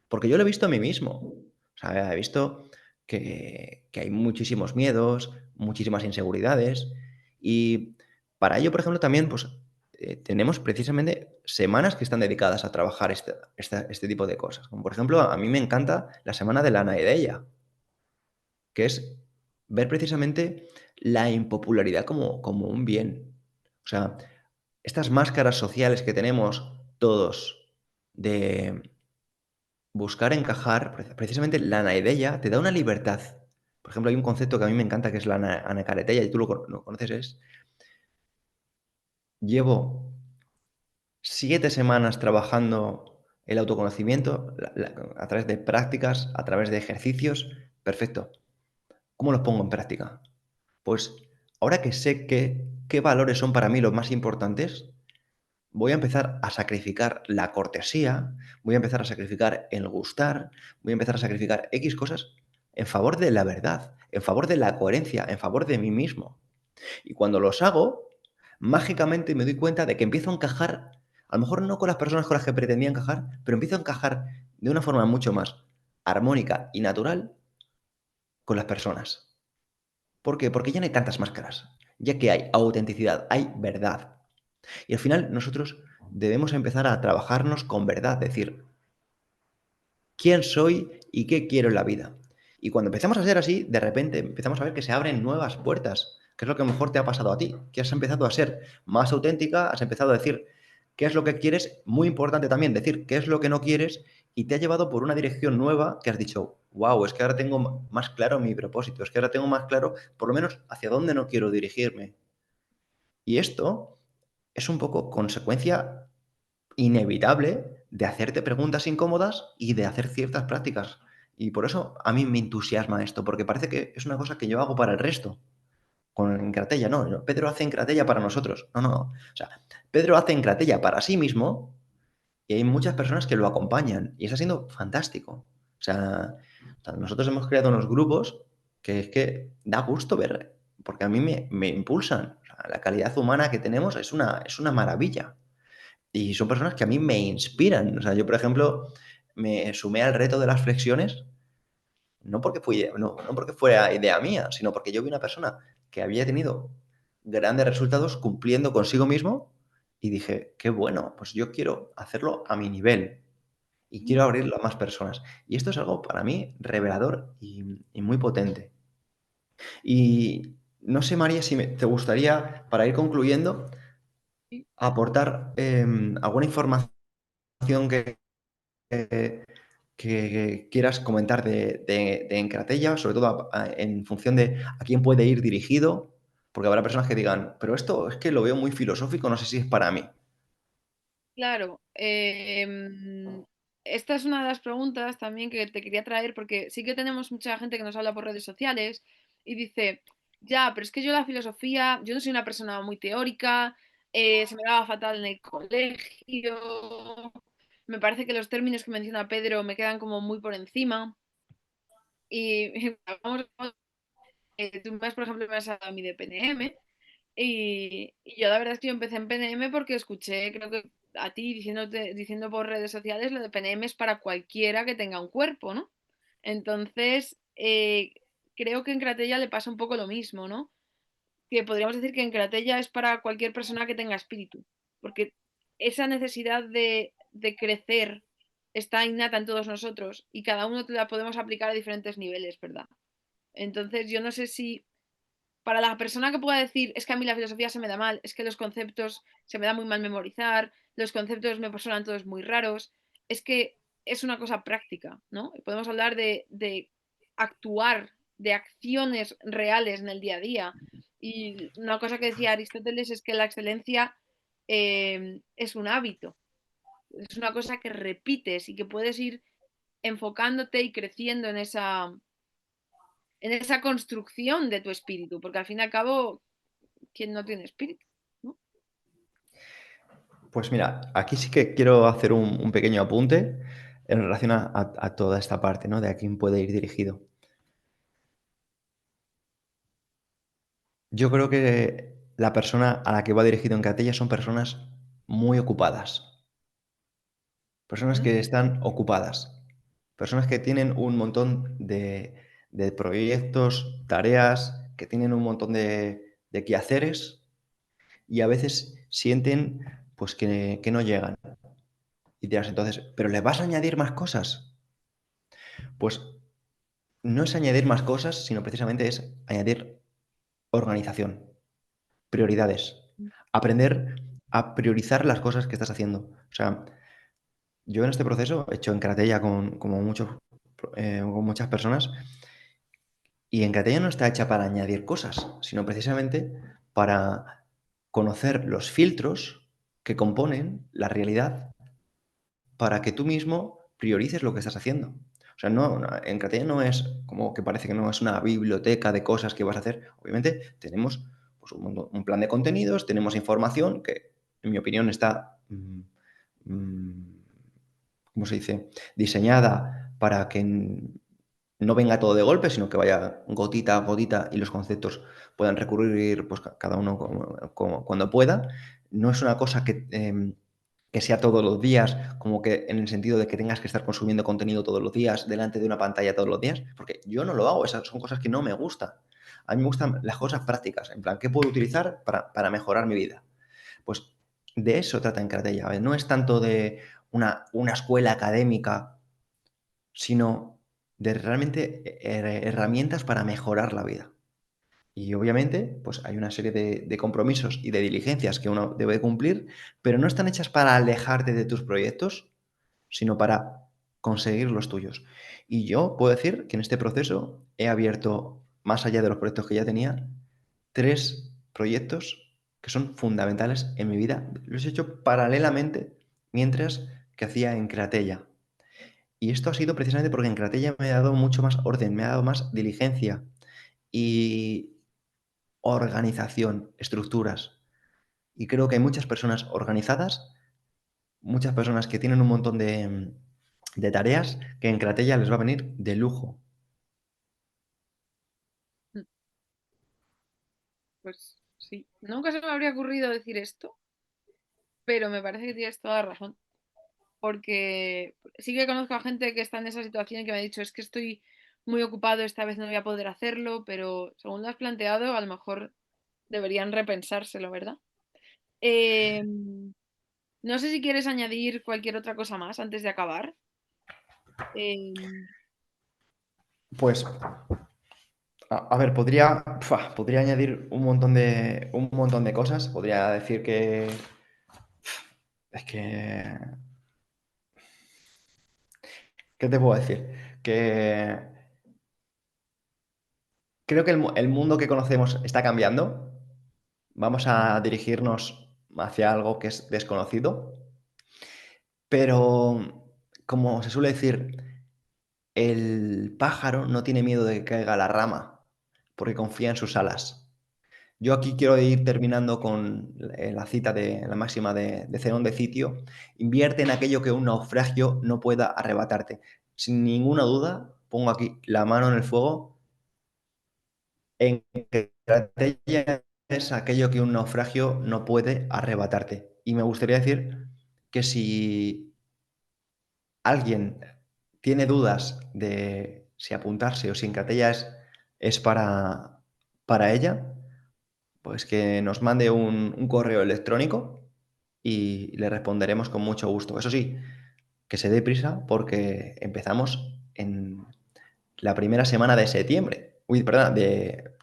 porque yo lo he visto a mí mismo, o sea, he visto que hay muchísimos miedos, muchísimas inseguridades y para ello, por ejemplo, también pues tenemos precisamente semanas que están dedicadas a trabajar este tipo de cosas. Como por ejemplo, a mí me encanta la semana de la Naedella, que es ver precisamente la impopularidad como un bien. O sea, estas máscaras sociales que tenemos todos de buscar encajar, precisamente la naidella te da una libertad. Por ejemplo, hay un concepto que a mí me encanta que es la anacaretella y tú lo conoces, es llevo 7 semanas trabajando el autoconocimiento a través de prácticas, a través de ejercicios. Perfecto. ¿Cómo los pongo en práctica? Pues ahora que sé qué valores son para mí los más importantes, voy a empezar a sacrificar la cortesía, voy a empezar a sacrificar el gustar, voy a empezar a sacrificar X cosas en favor de la verdad, en favor de la coherencia, en favor de mí mismo. Y cuando los hago, mágicamente me doy cuenta de que empiezo a encajar, a lo mejor no con las personas con las que pretendía encajar, pero empiezo a encajar de una forma mucho más armónica y natural con las personas. ¿Por qué? Porque ya no hay tantas máscaras, ya que hay autenticidad, hay verdad. Y al final nosotros debemos empezar a trabajarnos con verdad, decir, quién soy y qué quiero en la vida. Y cuando empezamos a ser así, de repente empezamos a ver que se abren nuevas puertas, que es lo que a lo mejor te ha pasado a ti, que has empezado a ser más auténtica, has empezado a decir qué es lo que quieres, muy importante también decir qué es lo que no quieres, y te ha llevado por una dirección nueva que has dicho, wow, es que ahora tengo más claro mi propósito, es que ahora tengo más claro por lo menos hacia dónde no quiero dirigirme. Y esto es un poco consecuencia inevitable de hacerte preguntas incómodas y de hacer ciertas prácticas. Y por eso a mí me entusiasma esto, porque parece que es una cosa que yo hago para el resto. Con Encratella, no, no, Pedro hace Encratella para nosotros. No, no, no. O sea, Pedro hace Encratella para sí mismo y hay muchas personas que lo acompañan y está siendo fantástico. O sea, nosotros hemos creado unos grupos que es que da gusto ver, porque a mí me impulsan. O sea, la calidad humana que tenemos es una maravilla. Y son personas que a mí me inspiran. O sea, yo, por ejemplo, me sumé al reto de las flexiones, no porque fuera idea mía, sino porque yo vi una persona que había tenido grandes resultados cumpliendo consigo mismo y dije, qué bueno, pues yo quiero hacerlo a mi nivel y quiero abrirlo a más personas. Y esto es algo para mí revelador y muy potente. Y no sé, María, si te gustaría, para ir concluyendo, Sí. aportar alguna información que, eh, que quieras comentar de Encratella, sobre todo en función de a quién puede ir dirigido, porque habrá personas que digan, pero esto es que lo veo muy filosófico, no sé si es para mí. Claro, esta es una de las preguntas también que te quería traer, porque sí que tenemos mucha gente que nos habla por redes sociales y dice, ya, pero es que yo la filosofía, yo no soy una persona muy teórica, se me daba fatal en el colegio, me parece que los términos que menciona Pedro me quedan como muy por encima y vamos, tú por ejemplo, me has hablado a mí de PNM. Y yo la verdad es que yo empecé en PNM porque escuché, creo que a ti diciendo por redes sociales, lo de PNM es para cualquiera que tenga un cuerpo, ¿no? Entonces, creo que en Cratella le pasa un poco lo mismo, ¿no? Que podríamos decir que en Cratella es para cualquier persona que tenga espíritu, porque esa necesidad de crecer está innata en todos nosotros y cada uno la podemos aplicar a diferentes niveles, ¿verdad? Entonces, yo no sé si para la persona que pueda decir, es que a mí la filosofía se me da mal, es que los conceptos se me da muy mal memorizar, los conceptos me suenan todos muy raros, es que es una cosa práctica, ¿no? Podemos hablar de actuar, de acciones reales en el día a día. Y una cosa que decía Aristóteles es que la excelencia es un hábito, es una cosa que repites y que puedes ir enfocándote y creciendo en esa construcción de tu espíritu, porque al fin y al cabo quien no tiene espíritu, ¿no? Pues mira, aquí sí que quiero hacer un pequeño apunte en relación a toda esta parte, ¿no? De a quién puede ir dirigido. Yo creo que la persona a la que va dirigido Encratella son personas muy ocupadas, personas ¿Mm? que están ocupadas, personas que tienen un montón de proyectos, tareas, que tienen un montón de quehaceres y a veces sienten pues que no llegan. Y dirás entonces, ¿pero le vas a añadir más cosas? Pues no es añadir más cosas, sino precisamente es añadir organización, prioridades, aprender a priorizar las cosas que estás haciendo. O sea, yo en este proceso he hecho en Cratella con muchas personas y en Cratella no está hecha para añadir cosas, sino precisamente para conocer los filtros que componen la realidad para que tú mismo priorices lo que estás haciendo. O sea, en Cratella no es como que parece que no es una biblioteca de cosas que vas a hacer. Obviamente tenemos pues, un plan de contenidos, tenemos información que, en mi opinión, está, mm, ¿cómo se dice?, diseñada para que no venga todo de golpe, sino que vaya gotita a gotita y los conceptos puedan recurrir pues, cada uno cuando pueda. No es una cosa que sea todos los días, como que en el sentido de que tengas que estar consumiendo contenido todos los días, delante de una pantalla todos los días, porque yo no lo hago, esas son cosas que no me gustan. A mí me gustan las cosas prácticas, en plan, ¿qué puedo utilizar para mejorar mi vida? Pues de eso trata Encratella, ¿vale? No es tanto de una escuela académica, sino de realmente herramientas para mejorar la vida. Y obviamente, pues hay una serie de compromisos y de diligencias que uno debe cumplir, pero no están hechas para alejarte de tus proyectos, sino para conseguir los tuyos. Y yo puedo decir que en este proceso he abierto, más allá de los proyectos que ya tenía, 3 proyectos que son fundamentales en mi vida. Los he hecho paralelamente mientras que hacía en Creatella. Y esto ha sido precisamente porque en Creatella me ha dado mucho más orden, me ha dado más diligencia y organización, estructuras. Y creo que hay muchas personas organizadas, muchas personas que tienen un montón de tareas que en Cratella les va a venir de lujo. Mm, Pues sí, nunca se me habría ocurrido decir esto, pero me parece que tienes toda la razón. Porque sí que conozco a gente que está en esa situación y que me ha dicho, es que estoy muy ocupado, esta vez no voy a poder hacerlo, pero según lo has planteado, a lo mejor deberían repensárselo, ¿verdad? Eh, no sé si quieres añadir cualquier otra cosa más antes de acabar. Eh, Pues, a ver, podría añadir un montón de cosas. Podría decir que es que, ¿qué te puedo decir? Que creo que el mundo que conocemos está cambiando. Vamos a dirigirnos hacia algo que es desconocido, pero como se suele decir, el pájaro no tiene miedo de que caiga la rama, porque confía en sus alas. Yo aquí quiero ir terminando con la cita de la máxima de Zenón de Citio. Invierte en aquello que un naufragio no pueda arrebatarte. Sin ninguna duda, pongo aquí la mano en el fuego en que estrategia es aquello que un naufragio no puede arrebatarte. Y me gustaría decir que si alguien tiene dudas de si apuntarse o si Encatella es para ella, pues que nos mande un correo electrónico y le responderemos con mucho gusto. Eso sí, que se dé prisa porque empezamos en la primera semana de septiembre. Uy, perdona,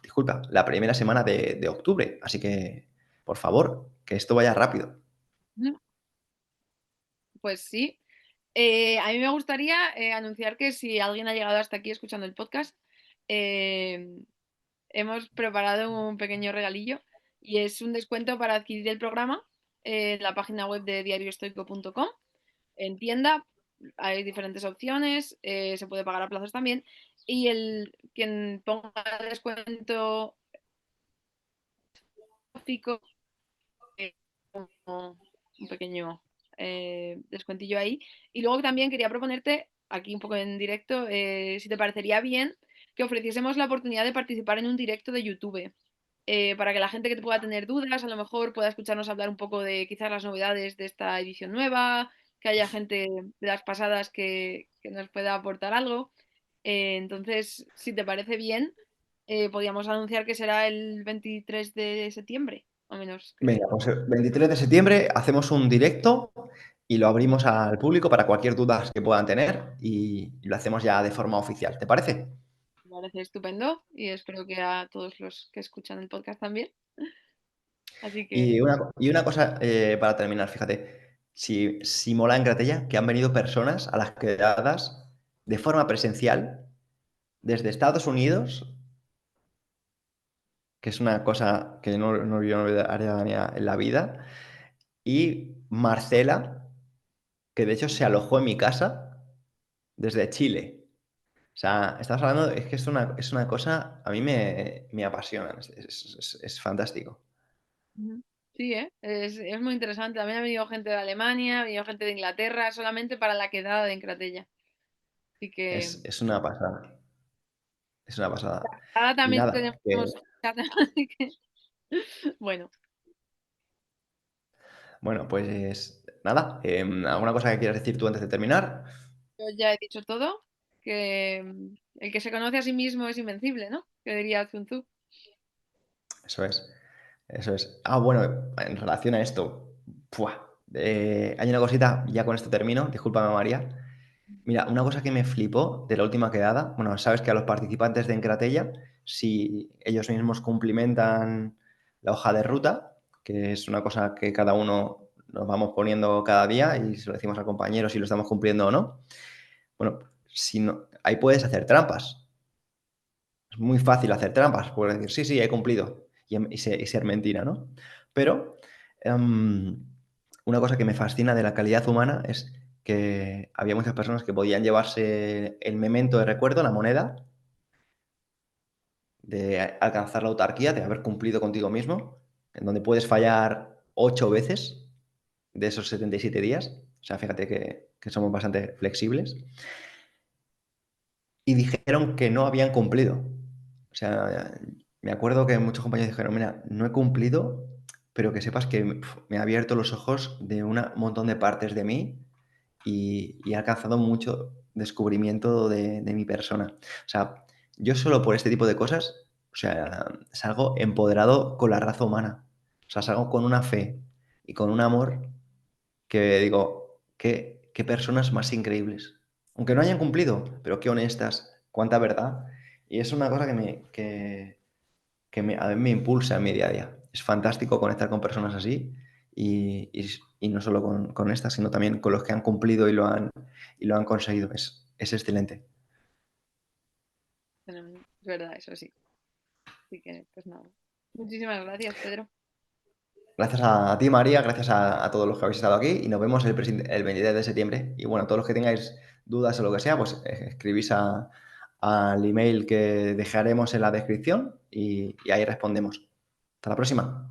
disculpa, la primera semana de octubre. Así que, por favor, que esto vaya rápido. pues sí. A mí me gustaría anunciar que si alguien ha llegado hasta aquí escuchando el podcast, eh, hemos preparado un pequeño regalillo y es un descuento para adquirir el programa en la página web de diarioestoico.com. En tienda hay diferentes opciones, se puede pagar a plazos también. Y quien ponga descuento gráfico, como un pequeño descuentillo ahí. Y luego también quería proponerte, aquí un poco en directo, si te parecería bien que ofreciésemos la oportunidad de participar en un directo de YouTube. Para que la gente que te pueda tener dudas, a lo mejor pueda escucharnos hablar un poco de quizás las novedades de esta edición nueva, que haya gente de las pasadas que nos pueda aportar algo. Entonces, si te parece bien, podríamos anunciar que será el 23 de septiembre, o menos que... Venga, pues el 23 de septiembre hacemos un directo y lo abrimos al público para cualquier duda que puedan tener y lo hacemos ya de forma oficial. ¿Te parece? Me parece estupendo y espero que a todos los que escuchan el podcast también. Así que, Y una cosa para terminar, fíjate, si mola en Gratella que han venido personas a las quedadas de forma presencial desde Estados Unidos, que es una cosa que yo no olvidaría en la vida, y Marcela, que de hecho se alojó en mi casa desde Chile. O sea, estamos hablando, es que es una cosa, a mí me apasiona, es fantástico. ujú, sí, es muy interesante. También ha venido gente de Alemania, ha venido gente de Inglaterra, solamente para la quedada de Encratella. Así que, Es una pasada. Es una pasada. Ahora Y también nada, tenemos chat, así que, bueno, bueno, pues nada, ¿alguna cosa que quieras decir tú antes de terminar? yo ya he dicho todo, que el que se conoce a sí mismo es invencible, ¿no? Que diría Sun Tzu. Eso es, eso es. Ah, bueno, en relación a esto, ¡pua! Hay una cosita, ya con esto termino, discúlpame María. Mira, una cosa que me flipó de la última quedada, bueno, sabes que a los participantes de Encratella, si ellos mismos cumplimentan la hoja de ruta, que es una cosa que cada uno nos vamos poniendo cada día y se lo decimos al compañero si lo estamos cumpliendo o no. Bueno, si no, ahí puedes hacer trampas. Es muy fácil hacer trampas, puedes decir, sí, sí, he cumplido y ser mentira, ¿no? Pero una cosa que me fascina de la calidad humana es que había muchas personas que podían llevarse el memento de recuerdo, la moneda, de alcanzar la autarquía, de haber cumplido contigo mismo, en donde puedes fallar 8 veces de esos 77 días. O sea, fíjate que somos bastante flexibles. Y dijeron que no habían cumplido. O sea, me acuerdo que muchos compañeros dijeron, mira, no he cumplido, pero que sepas que me ha abierto los ojos de un montón de partes de mí y he alcanzado mucho descubrimiento de mi persona. O sea, yo solo por este tipo de cosas, o sea, salgo empoderado con la raza humana. O sea, salgo con una fe y con un amor que digo, qué personas más increíbles. Aunque no hayan cumplido, pero qué honestas, cuánta verdad. Y es una cosa a mí me impulsa en mi día a día. Es fantástico conectar con personas así y no solo con estas, sino también con los que han cumplido y lo han conseguido. Es excelente. Es verdad, eso sí. Así que, pues nada. Muchísimas gracias, Pedro. Gracias a ti, María, gracias a todos los que habéis estado aquí y nos vemos el 23 de septiembre. Y bueno, todos los que tengáis dudas o lo que sea, pues escribís al email que dejaremos en la descripción y ahí respondemos. Hasta la próxima.